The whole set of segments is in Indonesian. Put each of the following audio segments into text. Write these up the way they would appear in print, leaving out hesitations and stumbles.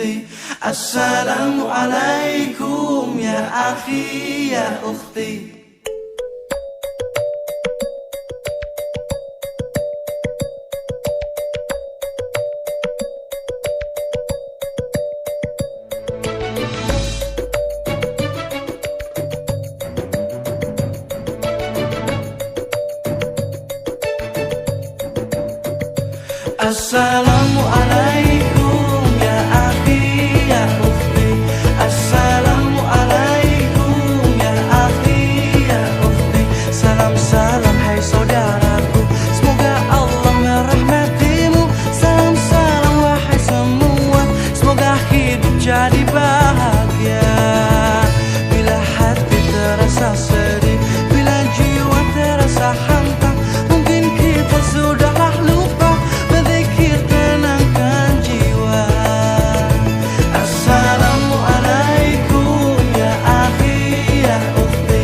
ukhti. Assalamualaikum ya akhi ya ukhti. Assalamualaikum ya akhi ya ukhti. Assalamualaikum ya akhi ya ukhti. Salam salam hai saudaraku, semoga Allah merahmatimu. Salam salam wahai semua, semoga hidup jadi bahagia. Bila hati terasa sedih, bila jiwa terasa hantam, mungkin kita sudahlah lupa berzikir tenangkan jiwa. Assalamualaikum ya akhi ya ukhti.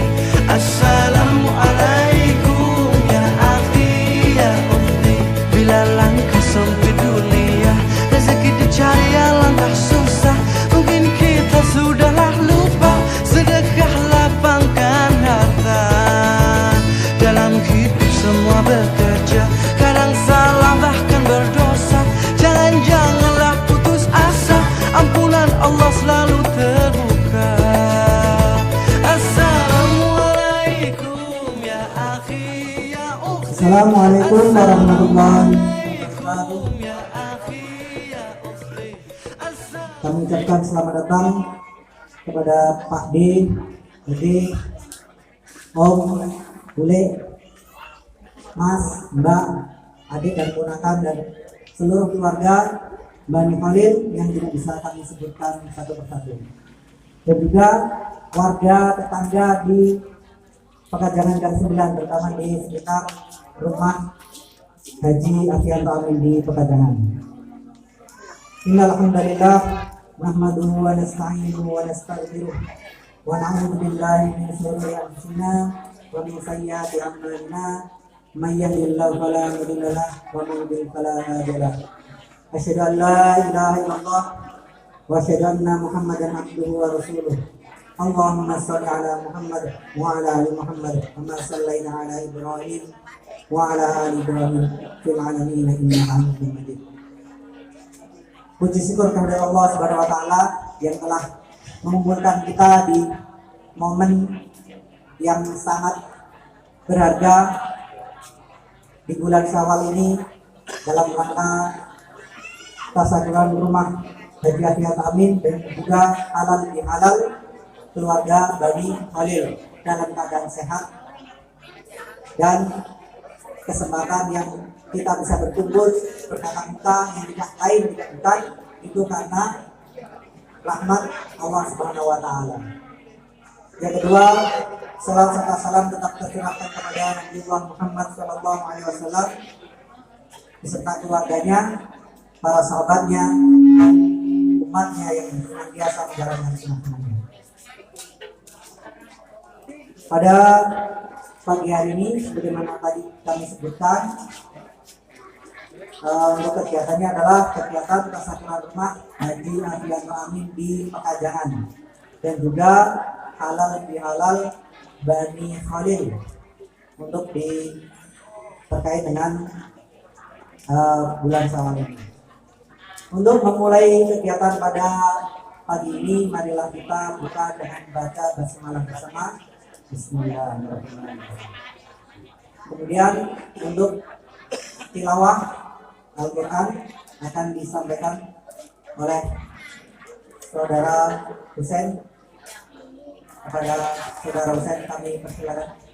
Assalamualaikum ya akhi ya ukhti. Bila langkah sempit dunia, rezeki dicari alangkah susah, mungkin kita sudahlah lupa sedekah lapangkan harta. Dalam hidup semua bekerja, kadang salah bahkan berdosa. Janganlah putus asa, ampunan Allah selalu terbuka. Assalamualaikum ya akhi ya ukhti. Assalamualaikum warahmatullahi wabarakatuh. Ya akhi ya ukhti. Kami ucapkan selamat datang kepada Pak D, Dede, Om, Bule, Mas, Mbak, adik dan ponakan dan seluruh keluarga Bani Khalil yang tidak bisa kami sebutkan satu persatu, dan juga warga tetangga di Pekajangan Gang 9, terutama di sekitar rumah Haji Afianto Amin di Pekajangan. Innal hamdalillah nahmaduhu wa nasta'inuhu wa nastaghfiruh wa na'udzu billahi min shururi anfusina wa min sayyiati a'malina. May yahdihillahu fala mudilla lahu wa may yudlil fala hadiya lahu. Asyhadu an la ilaha illallah wa asyhadu anna Muhammadan abduhu wa rasuluh. Allahumma shalli ala Muhammad wa ala ali Muhammad kama shallaita ala Ibrahim wa ala ali Ibrahim fil alamin innaka Hamidum Majid. Puji syukur kepada Allah Subhanahu wa taala yang telah mengumpulkan kita di momen yang sangat berharga di bulan Syawal ini dalam rangka tasawuran rumah Haji Afianto Amin dan juga halal bihalal keluarga Bani Khalil dalam keadaan sehat, dan kesempatan yang kita bisa berkumpul bertatap muka yang tidak lain tidak bukan itu karena rahmat Allah Subhanahu wa taala. Yang kedua, salam serta salam tetap tercurahkan kepada Nabiullah Muhammad SAW beserta keluarganya, para sahabatnya, umatnya yang senantiasa menjalankan sunnah-sunnahnya. Pada pagi hari ini, sebagaimana tadi kami sebutkan, untuk kegiatannya adalah kegiatan tasawuran rumah Haji Afianto Amin di Pekajangan dan juga halal bihalal Bani Khalil untuk terkait dengan bulan Syawal ini. Untuk memulai kegiatan pada pagi ini, marilah kita buka dengan baca basmalah bersama. Bismillahirrahmanirrahim. Kemudian untuk tilawah Al-Quran akan disampaikan oleh Saudara Husain. Kepada Saudara Husain kami persilakan.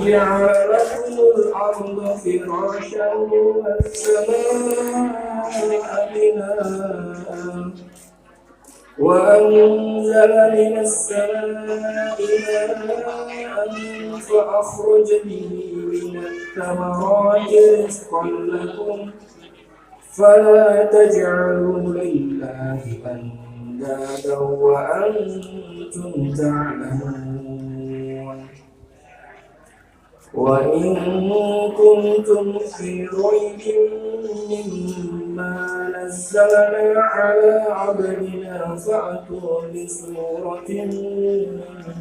جعل لكم الأرض فراشا والسماء بناء وأنزل من السماء ماء فأخرج به من الثمرات رزقا لكم فلا تجعلوا لله أندادا وأنتم تعلمون وإن كنتم في ريب مما نزلنا على عبدنا فأتوا بسورة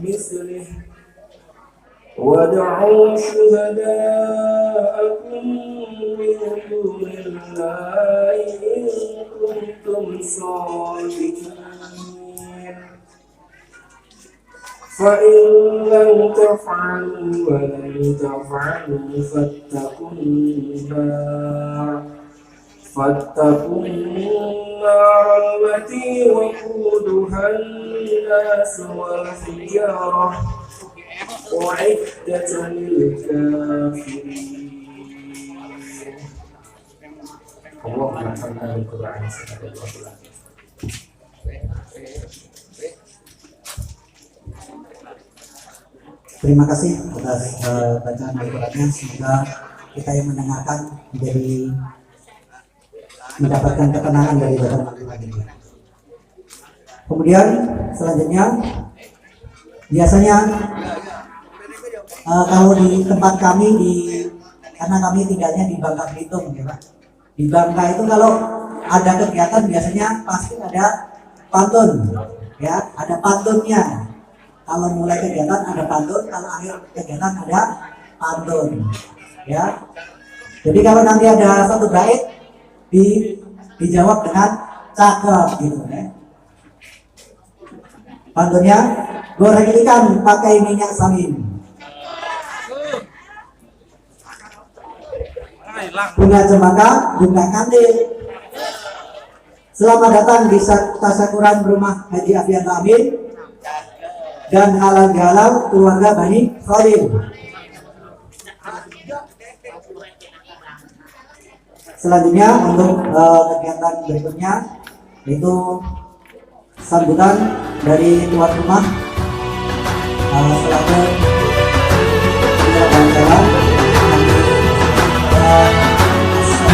مثله وادعوا شهداءكم من دون الله إن كنتم صادقين فإن لم تفعلوا ولم تفعلوا فاتقوا النار التي وقودها الناس والحجارة أعدت للكافرين. اللهم نفعنا بالقرآن Terima kasih atas bacaan Al-Qurannya. Semoga kita yang mendengarkan mendapatkan ketenangan dari bacaan Al-Quran ini. Kemudian selanjutnya, biasanya kalau di tempat kami karena kami tinggalnya di Bangka Belitung, ya Pak. Di Bangka itu kalau ada kegiatan biasanya pasti ada pantun, ya, ada pantunnya. Kalau mulai kegiatan ada pantun, kalau akhir kegiatan ada pantun, ya. Jadi kalau nanti ada satu bait dijawab dengan cakep gitu, ya. Pantunnya, goreng ikan pakai minyak samin. Bunga cempaka, bunga kandil. Selamat datang di tasyakuran rumah Haji Afian Amin dan halal galau keluarga Bani Khalil. Selanjutnya untuk kegiatan berikutnya yaitu sambutan dari tuan rumah selaku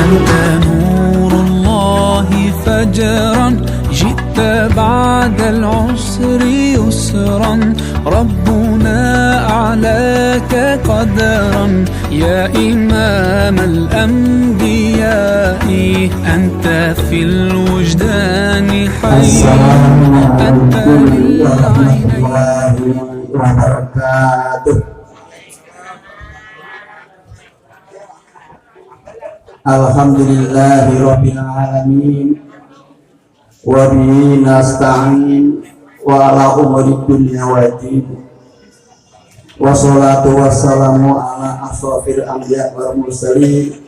أنت نور الله فجرا جئت بعد العسر يسرا ربنا أعلاك قدرا يا إمام الأنبياء أنت في الوجدان حي أنت للعينين Alhamdulillahirabbil alamin wa bihi nasta'in wa ala umuri dunya waddin wa salatu wassalamu ala ashrafil anbiya wal mursalin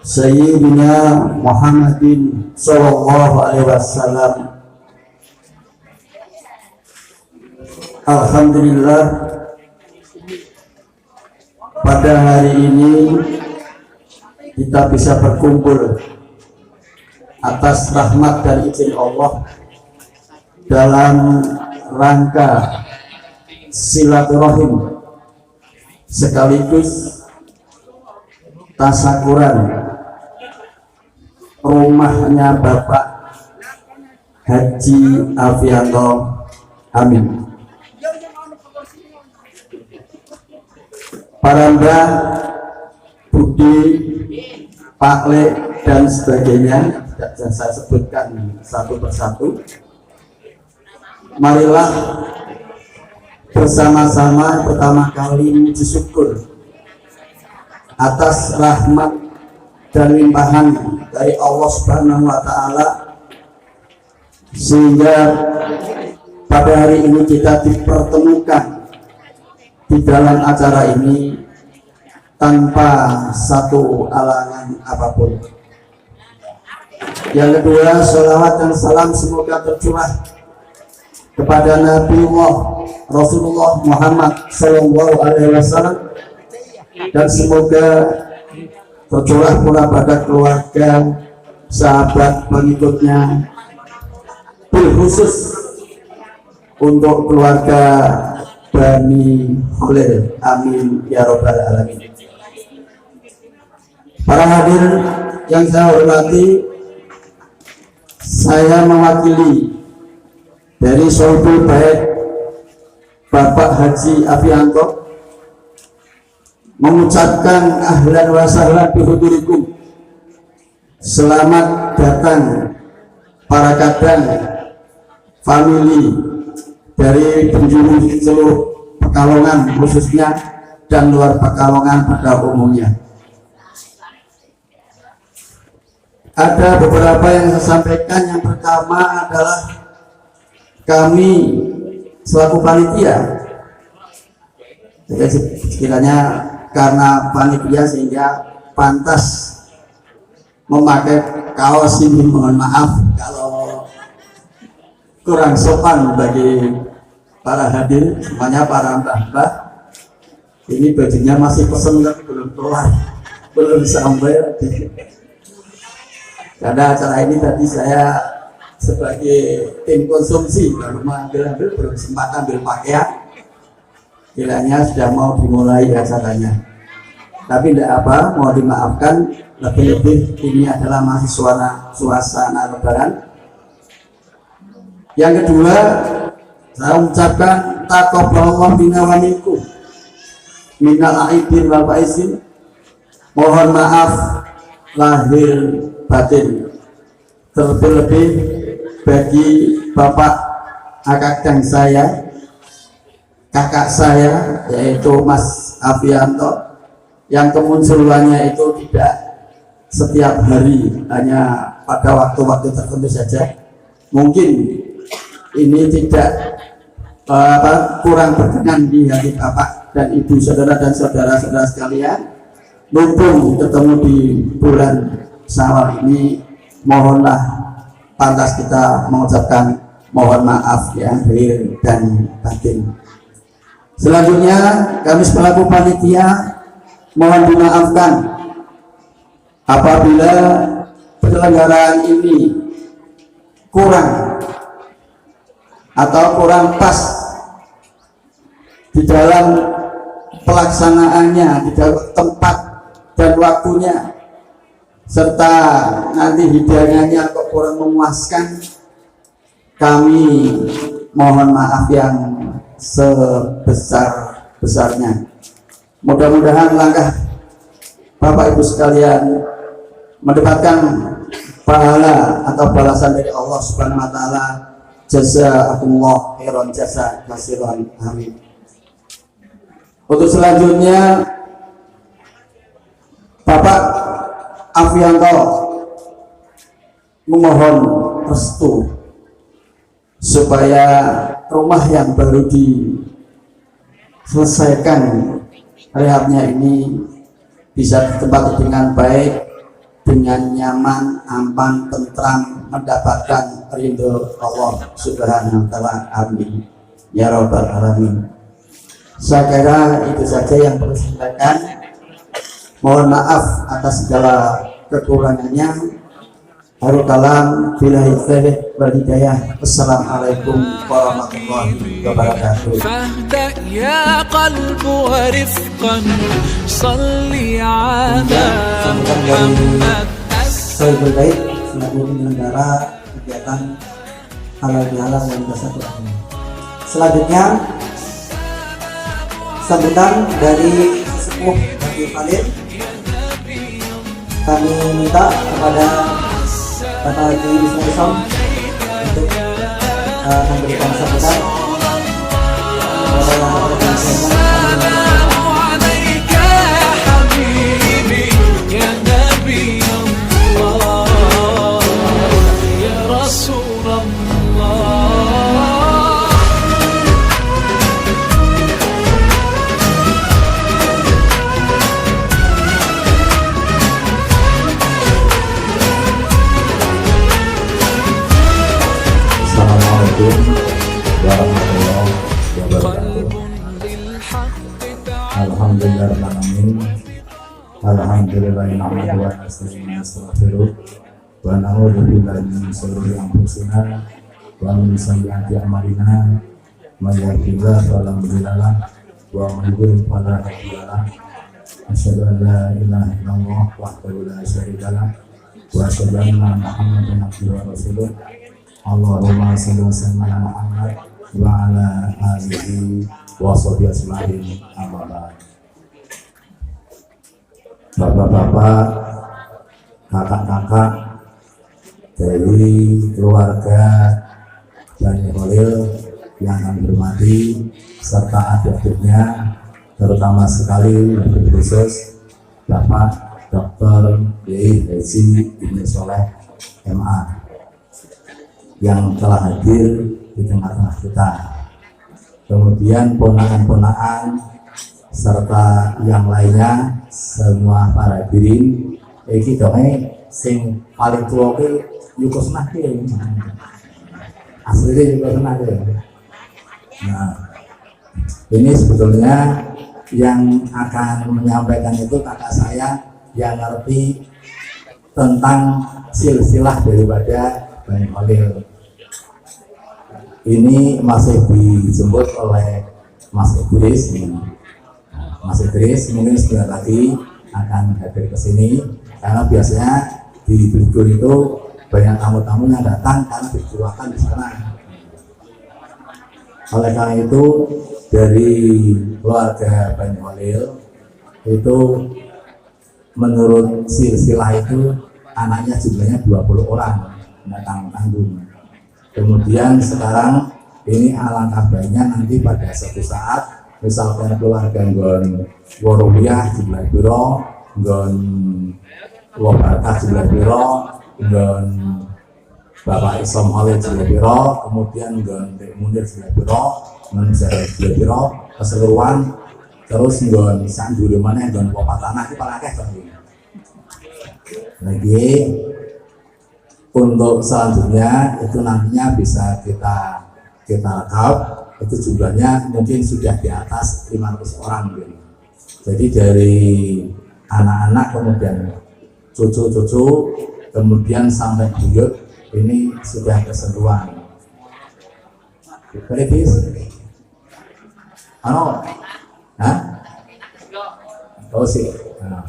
sayyidina Muhammadin sallallahu alaihi wasallam. Alhamdulillah, pada hari ini kita bisa berkumpul atas rahmat dan izin Allah dalam rangka silaturahim sekaligus tasyakuran rumahnya Bapak Haji Afianto Amin. Para mbah, budi, Pak Le dan sebagainya tidak saya sebutkan satu persatu. Marilah bersama-sama pertama kali memuji syukur atas rahmat dan limpahan dari Allah Subhanahu wa Ta'ala, sehingga pada hari ini kita dipertemukan di dalam acara ini tanpa satu alangan apapun. Yang kedua, sholawat dan salam semoga tercurah kepada Nabiullah Rasulullah Muhammad Sallallahu Alaihi Wasallam, dan semoga tercurah pula pada keluarga, sahabat, pengikutnya, khusus untuk keluarga Bani Khalil. Amin ya robbal alamin. Para hadirin yang saya hormati, saya mewakili dari Sohibul Bait Bapak Haji Afianto mengucapkan ahlan wa sahlan bihudurikum. Selamat datang para kadang famili dari penjuru seluruh Pekalongan khususnya dan luar Pekalongan pada umumnya. Ada beberapa yang saya sampaikan. Yang pertama adalah kami selaku panitia, jadi sekiranya karena panitia sehingga pantas memakai kaos ini. Mohon maaf kalau kurang sopan bagi para hadir semuanya, para mbah-mbah. Ini bajunya masih pesen tapi belum keluar, belum sampai. Karena acara ini tadi saya sebagai tim konsumsi baru ambil belum sempat ambil pakaian. Kiranya sudah mau dimulai acaranya, tapi tidak apa, mau dimaafkan. Lebih-lebih ini adalah masih suasana lebaran. Yang kedua, saya ucapkan taqabbalallahu minna wa minkum minal aidin wal faizin. Mohon maaf lahir batin, terlebih-lebih bagi Bapak akang saya, kakak saya yaitu Mas Afianto, yang kemunculannya itu tidak setiap hari, hanya pada waktu-waktu tertentu saja. Mungkin ini tidak kurang berkenan di hati Bapak dan Ibu, saudara dan saudara-saudara sekalian. Mumpung ketemu di bulan Syawal ini, mohonlah pantas kita mengucapkan mohon maaf ya lahir dan batin. Selanjutnya kami selaku panitia mohon dimaafkan apabila penyelenggaraan ini kurang atau kurang pas di dalam pelaksanaannya, di dalam tempat dan waktunya, serta nanti hidayahnya kok kurang memuaskan. Kami mohon maaf yang sebesar-besarnya. Mudah-mudahan langkah Bapak Ibu sekalian mendapatkan pahala atau balasan dari Allah Subhanahu wa taala. Jazakumullah khairan jasa kasiran. Amin. Untuk selanjutnya Bapak Afianto memohon restu supaya rumah yang baru diselesaikan rehabnya ini bisa ditempati dengan baik, dengan nyaman, aman, tentram, mendapatkan ridho Allah Subhanahu wa taala. Amin ya rabbal alamin. Saya kira itu saja yang perlu saya sampaikan. Mohon maaf atas segala kekurangannya. Harul kalam billahi taufiq wal hidayah. Assalamualaikum warahmatullahi wabarakatuh. فاهدأ يا قلب ورفقا صلي على محمد. Sohibul Bait selaku penyelenggara kegiatan halal bihalal dan bersatu agama. Selanjutnya sambutan dari sepuh Bagi Khalid. Kami minta kepada Bapak Haji Bismillah untuk memberikan sambutan. Warahmatullahi wabarakatuh. Alhamdulillahirrahmanirrahim. Alhamdulillahi na'madu wa nasta'inuhu wa nastaghfiruh wa na'udzu billahi min shururi anfusina wa min sayyiati a'malina. May yahdihillahu fala mudilla lahu wa may yudlil fala hadiya lahu. Asyhadu an la ilaha illallah wahdahu la syarika lahu wa asyhadu anna Muhammadan abduhu wa rasuluh. Allahumma shalli wa sallim ala Muhammad wa ala alihi wa sahbihi ajma'in. Amma ba'd. Bapak-bapak, kakak-kakak dari keluarga Bani Holil yang kami hormati serta adik-adiknya, terutama sekali lebih khusus Bapak Dr. Kiai Haji Ibnu Soleh MA yang telah hadir di tengah-tengah kita. Kemudian ponakan-ponakan serta yang lainnya, semua para hadirin. Iki dongeng sing paling tua ke Yukos Nake, aslinya Yukos Nake. Nah, ini sebetulnya yang akan menyampaikan itu kakak saya yang ngerti tentang silsilah daripada Bani Holil. Ini masih dijemput oleh Mas Idris. Mas Idris mungkin sebentar lagi akan hadir ke sini karena biasanya di Beligur itu banyak tamu-tamu yang datang karena dijadwalkan di sana. Oleh karena itu dari keluarga Bani Holil itu menurut silsilah itu anaknya jumlahnya 20 orang, nggak tanggung-tanggung. Kemudian sekarang ini alangkah baiknya nanti pada suatu saat misalkan keluarga nggon Worowiyah jumlah biro, nggon Wobarkah jumlah biro, nggon Bapak Isom Holil jumlah biro, kemudian nggon Dek Munir jumlah biro, nggon Zara jumlah biro, keseluruhan terus nggon Sanjuri mana nggon Bapak Tanah itu paling akeh lagi. Untuk selanjutnya itu nantinya bisa kita rekap, itu jumlahnya mungkin sudah di atas 500 orang gitu. Jadi dari anak-anak kemudian cucu-cucu kemudian sampai buyut ini sudah keseluruhan. Kritis? Ano? Hah? Oh sih. Nah,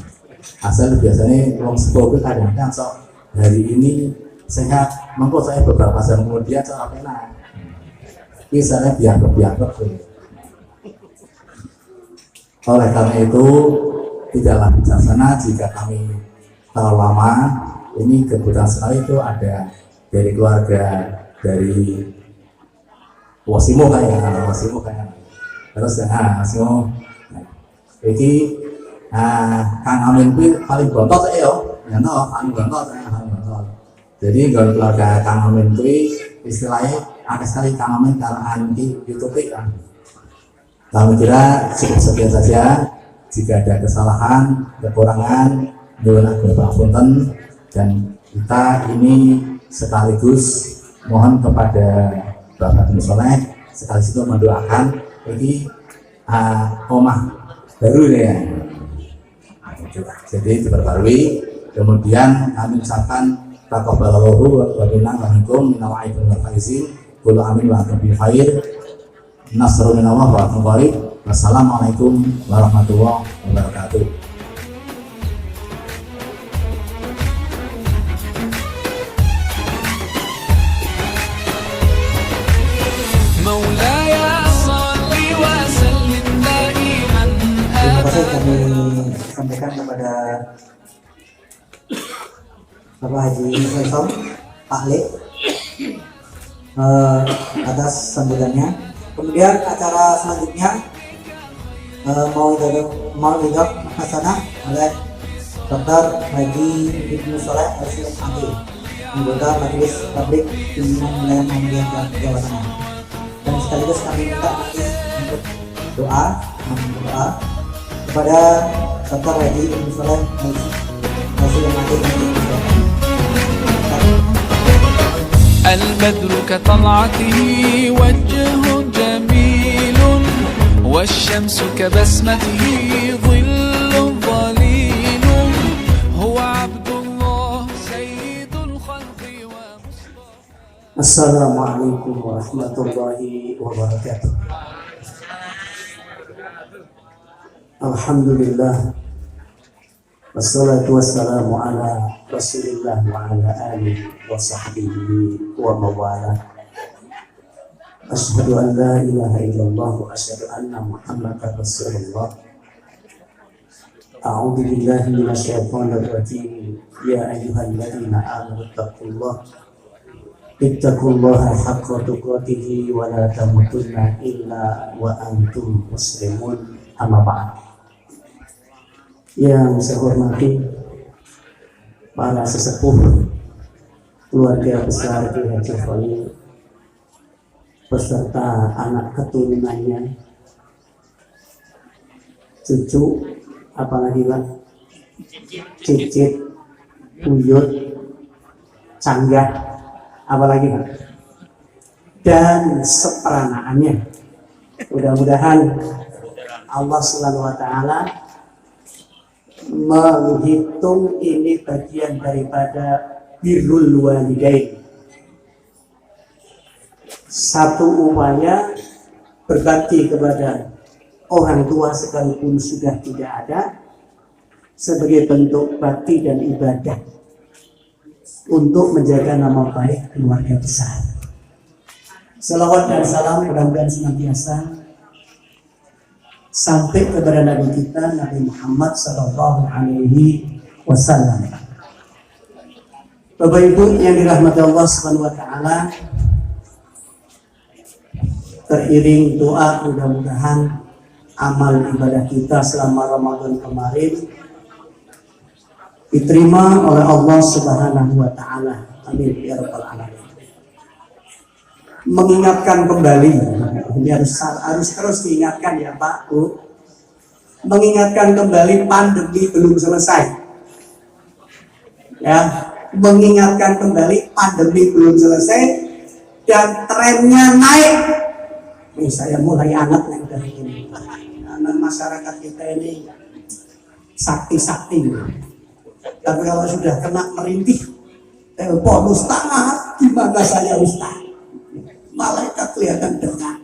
asal biasanya uang sepupu kadang-kadang sok hari ini sehat, mengko saya beberapa jam kemudian saya pernah misalnya biar-biar. Oleh karena itu tidaklah bijaksana jika kami terlalu lama. Ini kebetulan sekali itu ada dari keluarga dari Wasimo kayak terus Wasimo ini Kang Amin itu paling bontot ya Kang bontot. Jadi kalau keluarga Kang Amin itu istilahnya ada sekali Kang Amin karena anti YouTube kan. Kami kira cukup sekian saja. Jika ada kesalahan, kekurangan, nyuwun ngapunten, dan kita ini sekaligus mohon kepada Bapak Ibnu Soleh sekaligus itu mendoakan ini omah baru ya. Jadi diperbarui. Kemudian kami ucapkan taqabbalallahu wa minkum minal aidin wal faizin. Qul amin wa antum bi khair. Nasrun minallah wa antum qarib. Wassalamualaikum warahmatullahi wabarakatuh. Terima kasih kami sampaikan kepada Bapak Haji Isom Pak Le atas sambutannya. Kemudian acara selanjutnya mau idok hasanah oleh Dr. Haji Ibnu Soleh LCMAG, anggota Majelis Tabligh Pimpinan Wilayah Muhammadiyah Jawa Tengah. Dan sekaligus kami minta nanti untuk doa kepada Dr. Haji Ibnu Soleh LCMAG. البدر كطلعته وجه جميل والشمس كبسمته ظل ظليل هو عبد الله سيد الخلق السلام عليكم ورحمة الله وبركاته. الحمد لله Wassalatu wassalamu ala Rasulillah wa ala alihi wa sahbihi wa mawala. Asyhadu an la ilaha illallah wa asyhadu anna Muhammadar Rasulullah. A'udzu billahi minasyaitonir rajim. Ya ayyuhalladzina amanu ittaqullaha haqqa tuqatih wa la tamutunna illa wa antum muslimun. Amma ba'd. Yang saya hormati para sesepuh keluarga besar Ki Haji Khalil beserta anak keturunannya, cucu, apalagi Pak, cicit, buyut, canggah, apalagi Pak, dan seperanaannya. Mudah-mudahan Allah Subhanahu wa Ta'ala menghitung ini bagian daripada birrul walidain, satu upaya berbakti kepada orang tua sekalipun sudah tidak ada, sebagai bentuk bakti dan ibadah untuk menjaga nama baik keluarga besar. Salawat dan salam mudah-mudahan senantiasa sampai kepada Nabi kita Nabi Muhammad Sallallahu Alaihi Wasallam. Bapak Ibu yang dirahmati Allah Subhanahu Wa Taala, teriring doa mudah-mudahan amal ibadah kita selama Ramadan kemarin diterima oleh Allah Subhanahu Wa Taala. Amin ya rabbal alamin. Mengingatkan kembali, ini harus terus diingatkan ya Pak Bu, mengingatkan kembali pandemi belum selesai ya, mengingatkan kembali pandemi belum selesai dan trennya naik. Nih saya mulai anget nih dari ini, karena masyarakat kita ini sakti-sakti, tapi kalau sudah kena merintih telepon Ustaz, gimana saya Ustaz? Malaikat kelihatan dekat.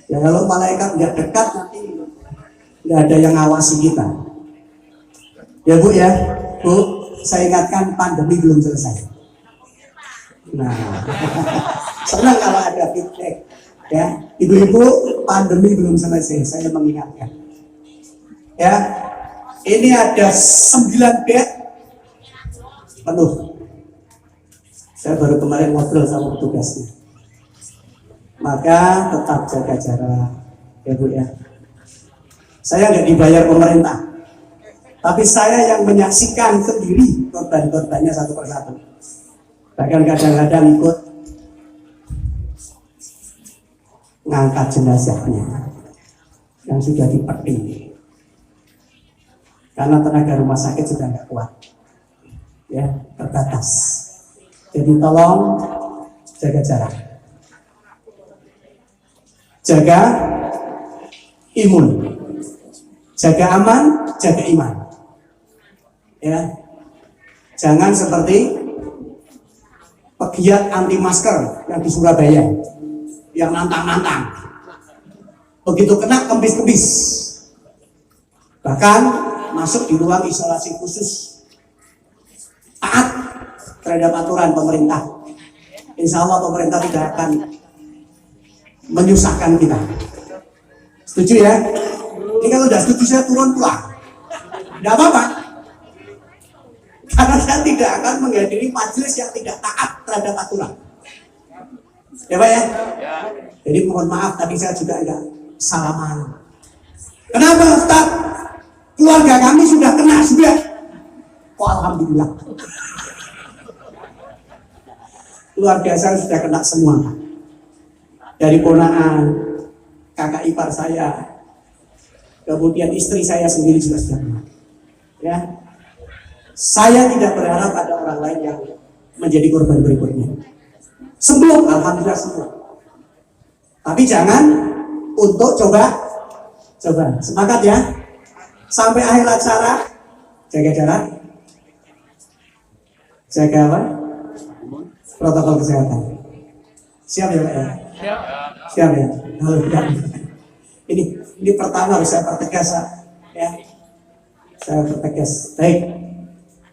Ya kalau malaikat nggak dekat nanti nggak ada yang ngawasi kita. Ya Bu ya, Bu, saya ingatkan pandemi belum selesai. Nah, senang kalau ada feedback. Ya, ibu-ibu, pandemi belum selesai. Saya mengingatkan. Ya, ini ada 9 bed penuh. Saya baru kemarin ngobrol sama petugasnya. Maka tetap jaga jarak, ya Bu ya. Saya nggak dibayar pemerintah, tapi saya yang menyaksikan sendiri korban-korbannya satu persatu. Bahkan kadang-kadang ikut ngangkat jenazahnya yang sudah dipeti, karena tenaga rumah sakit sudah nggak kuat, ya terbatas. Jadi tolong jaga jarak. Jaga imun, jaga aman, jaga iman. Ya, jangan seperti pegiat anti masker yang di Surabaya, yang nantang-nantang. Begitu kena kempis-kempis, bahkan masuk di ruang isolasi khusus. Taat terhadap aturan pemerintah. Insya Allah pemerintah tidak akan menyusahkan kita. Setuju ya? Ini kalau udah setuju saya turun pulang. Tidak apa-apa. Karena saya tidak akan menghadiri majelis yang tidak taat terhadap aturan. Ya Pak ya? Jadi mohon maaf tadi saya juga agak salaman. Kenapa Ustaz? Keluarga kami sudah kena sudah. Oh alhamdulillah. Keluarga saya sudah kena semua. Dari ponakan, kakak ipar saya, kemudian istri saya sendiri juga sudah kena. Ya, saya tidak berharap ada orang lain yang menjadi korban berikutnya. Sembuh, alhamdulillah sembuh. Tapi jangan untuk coba semangat ya. Sampai akhir acara jaga jarak, jaga apa? Protokol kesehatan. Siap ya Pak ya? Siap ya. Ini pertama harus saya pertegas ya. Saya pertegas. Baik.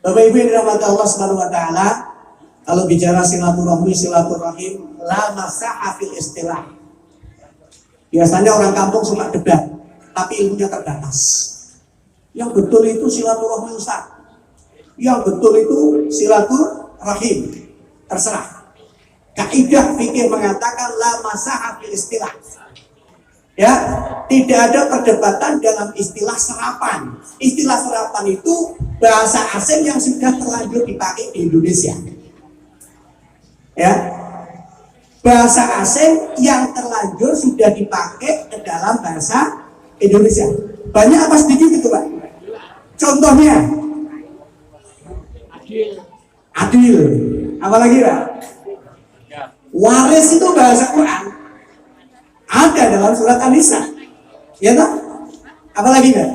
Bapak Ibu yang dirahmati Allah Subhanahu wa taala, kalau bicara silaturahim la masaha fil istilah. Biasanya orang kampung suka debat, tapi ilmunya terbatas. Yang betul itu silaturahmi Ustaz. Yang betul itu silaturahim. Terserah. Kaidah fikih mengatakan la masaha fil istilah. Ya, tidak ada perdebatan dalam istilah serapan. Istilah serapan itu bahasa asing yang sudah terlanjur dipakai di Indonesia. Ya, bahasa asing yang terlanjur sudah dipakai ke dalam bahasa Indonesia. Banyak apa sedikit itu, Pak? Contohnya adil. Apalagi, Pak? Waris itu bahasa Quran. Ada dalam surat An-Nisa. Ya tak? Apalagi enggak?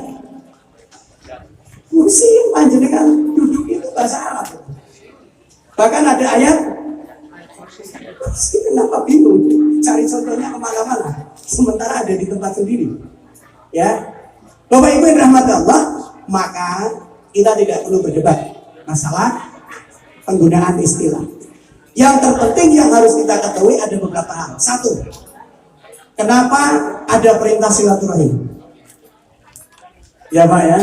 Kursi panjenengan duduk itu bahasa Arab. Bahkan ada ayat kursi, kenapa bingung? Cari contohnya kemana-mana. Sementara ada di tempat sendiri. Ya, Bapak Ibu yang rahmati Allah, maka kita tidak perlu berdebat masalah penggunaan istilah. Yang terpenting yang harus kita ketahui ada beberapa hal. Satu, kenapa ada perintah silaturahim? Ya Pak ya?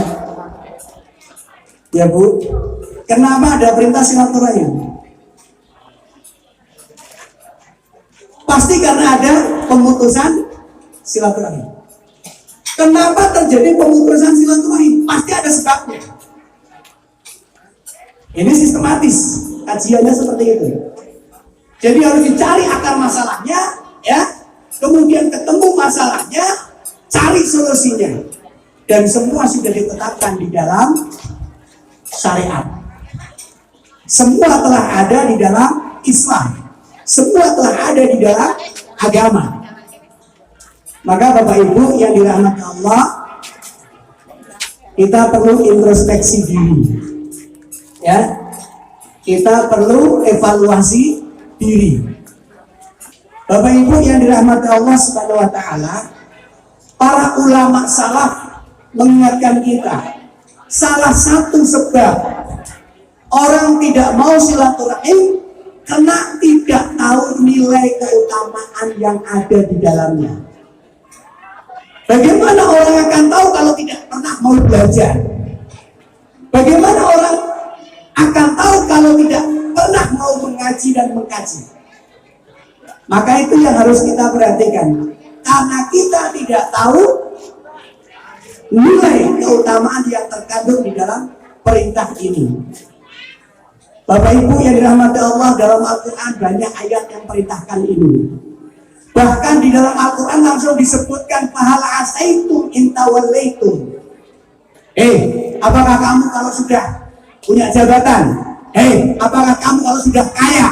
Ya Bu? Kenapa ada perintah silaturahim? Pasti karena ada pemutusan silaturahim. Kenapa terjadi pemutusan silaturahim? Pasti ada sebabnya. Ini sistematis, kajiannya seperti itu. Jadi harus dicari akar masalahnya, ya. Kemudian ketemu masalahnya, cari solusinya. Dan semua sudah ditetapkan di dalam syariat. Semua telah ada di dalam Islam. Semua telah ada di dalam agama. Maka Bapak Ibu yang dirahmati Allah, kita perlu introspeksi diri. Ya. Kita perlu evaluasi diri. Bapak Ibu yang dirahmati Allah Subhanahu wa taala, para ulama salaf mengingatkan kita, salah satu sebab orang tidak mau silaturahim karena tidak tahu nilai keutamaan yang ada di dalamnya. Bagaimana orang akan tahu kalau tidak pernah mau belajar? Bagaimana orang akan tahu kalau tidak pernah mau mengaji dan mengkaji? Maka itu yang harus kita perhatikan. Karena kita tidak tahu nilai keutamaan yang terkandung di dalam perintah ini. Bapak Ibu yang dirahmati Allah, dalam Al-Quran banyak ayat yang perintahkan ini. Bahkan di dalam Al-Quran langsung disebutkan pahala asaitum intawallaitum. Apakah kamu kalau sudah punya jabatan? Apakah kamu kalau sudah kaya?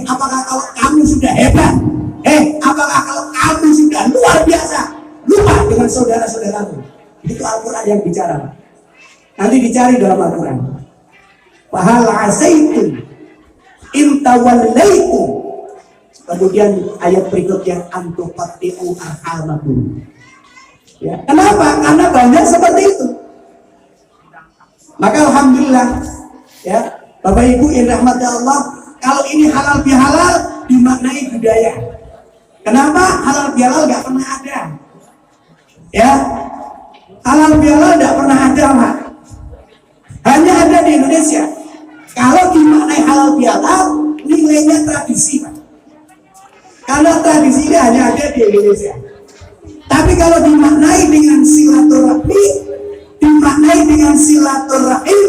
Apakah kalau kamu sudah hebat? Apakah kalau kamu sudah luar biasa? Lupa dengan saudara-saudaramu. Itu Al-Quran yang bicara. Nanti dicari dalam Al-Quran. Fahal asaitum intawallaitum. Kemudian ayat berikutnya antufati'u arhamakum. Ya, kenapa? Karena banyak seperti itu. Maka alhamdulillah, ya Bapak Ibu yang rahmati Allah, kalau ini halal bihalal dimaknai budaya. Kenapa halal bihalal nggak pernah ada? Ya, halal bihalal nggak pernah ada, Pak. Hanya ada di Indonesia. Kalau dimaknai halal bihalal, nilainya tradisi, Pak. Karena tradisi ini hanya ada di Indonesia. Tapi kalau dimaknai dengan silaturahmi,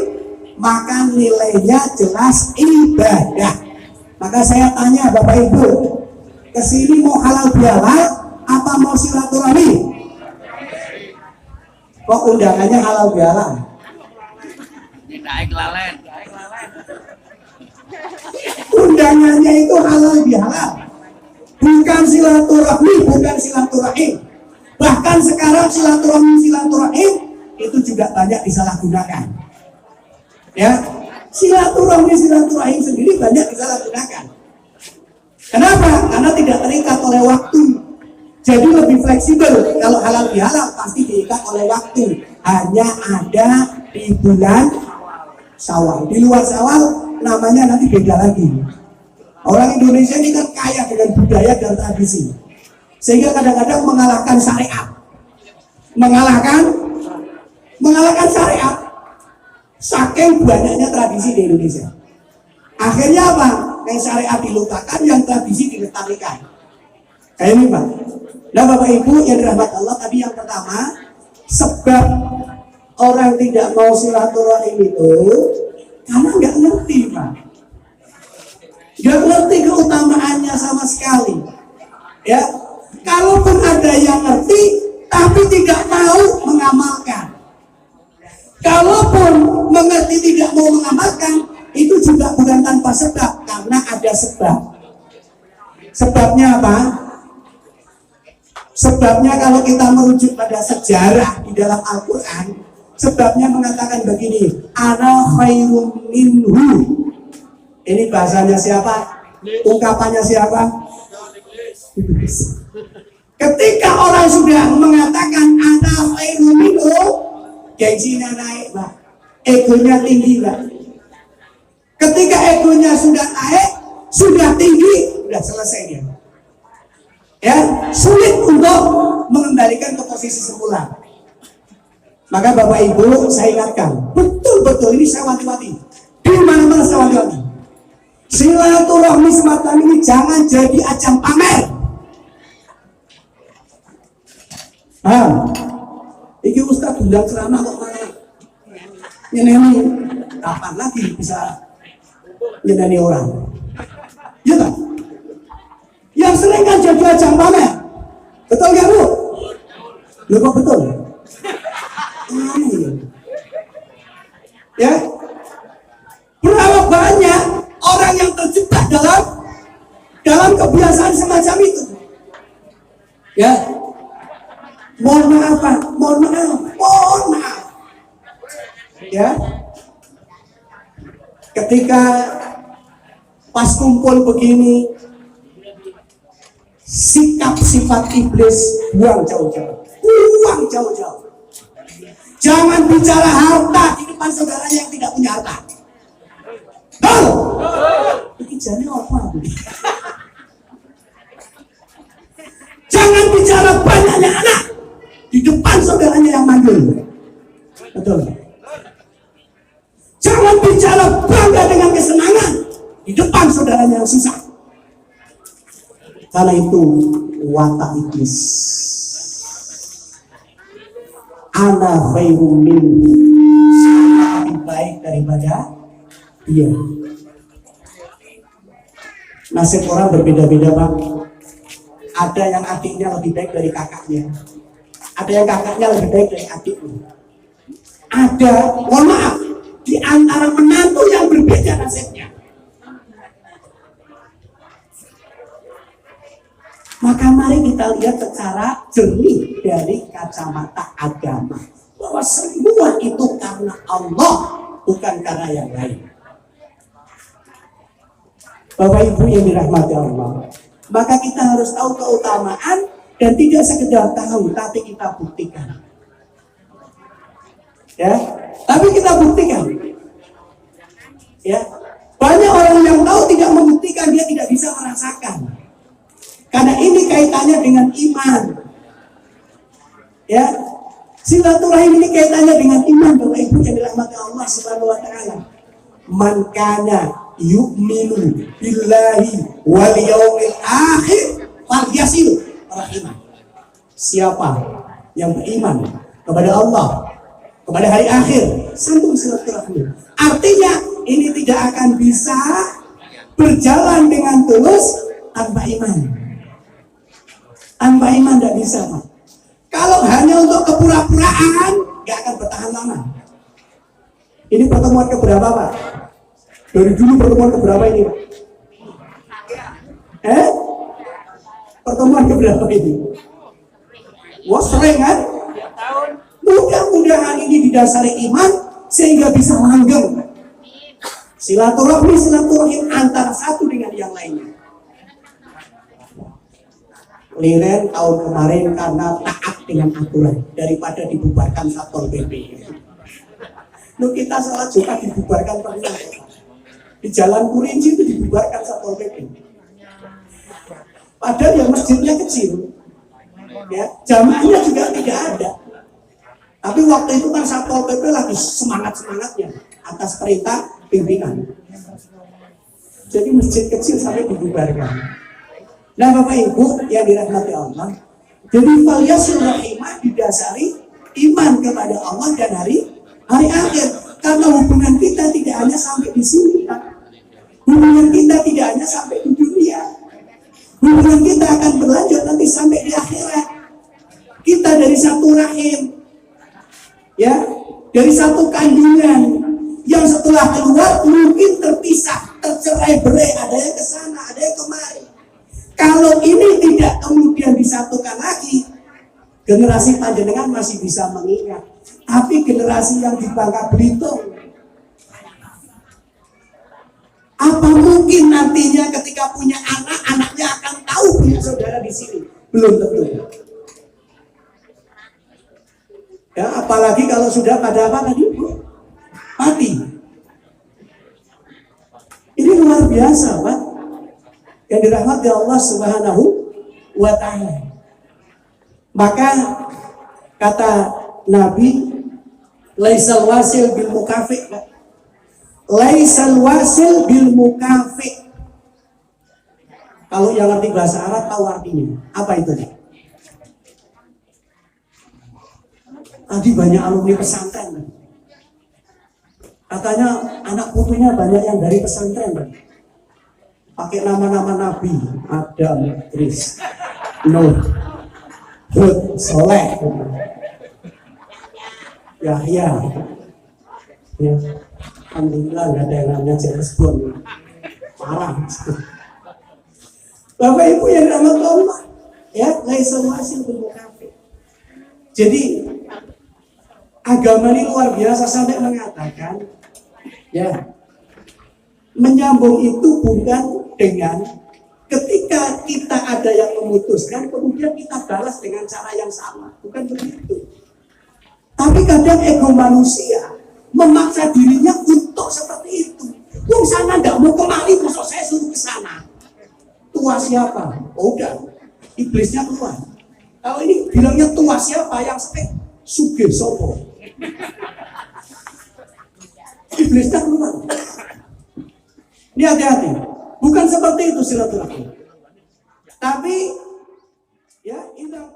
maka nilainya jelas ibadah. Maka saya tanya Bapak Ibu, kesini mau halal bihalal apa mau silaturahmi? Kok undangannya halal bihalal? Undangannya itu halal bihalal, bukan silaturahmi, bukan silaturahim. Bahkan sekarang silaturahim itu juga banyak disalahgunakan. Ya, silaturahim sendiri banyak disalahgunakan. Kenapa? Karena tidak terikat oleh waktu. Jadi lebih fleksibel. Kalau halal bihalal pasti diikat oleh waktu. Hanya ada di bulan Syawal. Di luar Syawal namanya nanti beda lagi. Orang Indonesia ini kan kaya dengan budaya dan tradisi, sehingga kadang-kadang mengalahkan syariat. Mengalahkan syariat. Saking banyaknya tradisi di Indonesia. Akhirnya apa? Yang syariat dilupakan, yang tradisi dilestarikan. Kayak ini Pak. Nah Bapak Ibu yang dirahmati Allah, tadi yang pertama, sebab orang tidak mau silaturahim itu karena nggak ngerti Pak. Nggak ngerti keutamaannya sama sekali. Ya, kalaupun ada yang ngerti tapi tidak mau mengamalkan. Kalaupun mengerti tidak mau mengamalkan, itu juga bukan tanpa sebab, karena ada sebab. Sebabnya apa? Sebabnya kalau kita merujuk pada sejarah di dalam Al-Quran, sebabnya mengatakan begini, ana khairum minhu. Ini bahasanya siapa? Ungkapannya siapa? Ketika orang sudah mengatakan ana khairum minhu, gengsinya naik Pak, egonya tinggi Pak. Ketika egonya sudah naik, sudah tinggi, sudah selesai dia. Ya, sulit untuk mengembalikan ke posisi semula. Maka Bapak Ibu, saya ingatkan, betul-betul ini saya wanti-wanti. Di mana-mana saya wanti-wanti. Silaturahmi semacam ini jangan jadi ajang pamer. Iki Ustaz bilang ceramah kok malah nyeneni, kapan lagi bisa nyeneni orang? Ya tak? Yang sering kan jadi ajang pamer. Betul gak Bu? Loh kok betul? Ya? Berapa banyak orang yang terjebak dalam kebiasaan semacam itu? Ya? Mohon maaf Pak, mohon maaf. Ya? Ketika pas kumpul begini, sikap sifat iblis buang jauh-jauh. Jangan bicara harta di depan saudaranya yang tidak punya harta. Ini jadi apa? Jangan bicara banyaknya anak di depan saudaranya yang mandul. Betul. Jangan bicara bangga dengan kesenangan di depan saudaranya yang susah. Karena itu watak iblis. Ana khairum minhu, saya lebih baik daripada dia. Nasib orang berbeda-beda Pak. Ada yang adiknya lebih baik dari kakaknya, ada yang kakaknya lebih baik dari adiknya. Ada, mohon maaf, di antara menantu yang berbeda nasibnya. Maka mari kita lihat secara jernih dari kacamata agama, bahwa semua itu karena Allah, bukan karena yang lain. Bapak Ibu yang dirahmati Allah, maka kita harus tahu keutamaan dan tidak sekedar tahu, tapi kita buktikan. Ya, tapi kita buktikan. Ya, banyak orang yang tahu tidak membuktikan, dia tidak bisa merasakan. Karena ini kaitannya dengan iman. Ya, silaturahim ini kaitannya dengan iman, Bapak Ibu yang dirahmati Allah Subhanahu wa taala. Man kana yu'minu billahi wal yaumil akhir falyasil rahimah. Siapa yang beriman kepada Allah, kepada hari akhir, sambung silaturahmi. Artinya ini tidak akan bisa berjalan dengan tulus tanpa iman. Tanpa iman tidak bisa Pak. Kalau hanya untuk kepura-puraan, nggak akan bertahan lama. Ini pertemuan keberapa Pak? Dari dulu pertemuan keberapa ini Pak? Pertemuan keberapa ini? Wah sering kan? Mudah-mudahan ini didasari iman sehingga bisa langgeng. Silaturahim antara satu dengan yang lainnya. Liren tahun kemarin karena taat dengan aturan daripada dibubarkan Satpol PP. Lu kita sholat Jumat dibubarkan pernah. Di Jalan Kurinci itu dibubarkan Satpol PP. Padahal yang masjidnya kecil, ya jamaahnya juga tidak ada. Tapi waktu itu kan Satpol PP lagi semangat-semangatnya atas perintah pimpinan. Jadi masjid kecil sampai dibubarkan. Nah Bapak Ibu yang dirahmati Allah, jadi faliyasil rahimah didasari iman kepada Allah dan hari akhir. Karena hubungan kita tidak hanya sampai di sini, Pak. Hubungan kita tidak hanya sampai di dunia. Hubungan kita akan berlanjut nanti sampai di akhirat. Kita dari satu rahim, ya, dari satu kandungan yang setelah keluar mungkin terpisah, tercerai-berai, ada yang ke sana, ada yang kemari. Kalau ini tidak kemudian disatukan lagi, generasi panjenengan masih bisa mengingat. Tapi generasi yang di Bangka Belitung, apa mungkin nantinya ketika punya anak, anaknya akan tahu punya saudara di sini? Belum tentu. Ya, apalagi kalau sudah pada apa tadi? Mati. Ini luar biasa, Pak. Yang dirahmati Allah Subhanahu wa Ta'ala. Maka kata Nabi, laisal wasil bil mukafi, laisal wasil bil mukafi. Kalau yang ngerti bahasa Arab tahu artinya. Apa itu? Tadi banyak alumni pesantren. Katanya anak putunya banyak yang dari pesantren. Pakai nama-nama Nabi, Adam, Idris, Nuh, Hud, Soleh, Yahya. Ya, alhamdulillah nggak ada yang namanya James Bond. Parah. Bapak Ibu yang dirahmati Allah, ya, laisal wasil bil mukafi. Jadi agama ini luar biasa sampai mengatakan, ya, menyambung itu bukan dengan ketika kita ada yang memutuskan kemudian kita balas dengan cara yang sama, bukan begitu. Tapi kadang ego manusia memaksa dirinya untuk seperti itu. Wong sana nggak mau kemari, masa saya suruh ke sana. Tua siapa? Oh, udah, iblisnya keluar. Kalau ini bilangnya tua siapa yang spek Sugih Sopo. Iblisnya keluar. Ini hati-hati. Bukan seperti itu silaturahmi. Tapi ya, indah.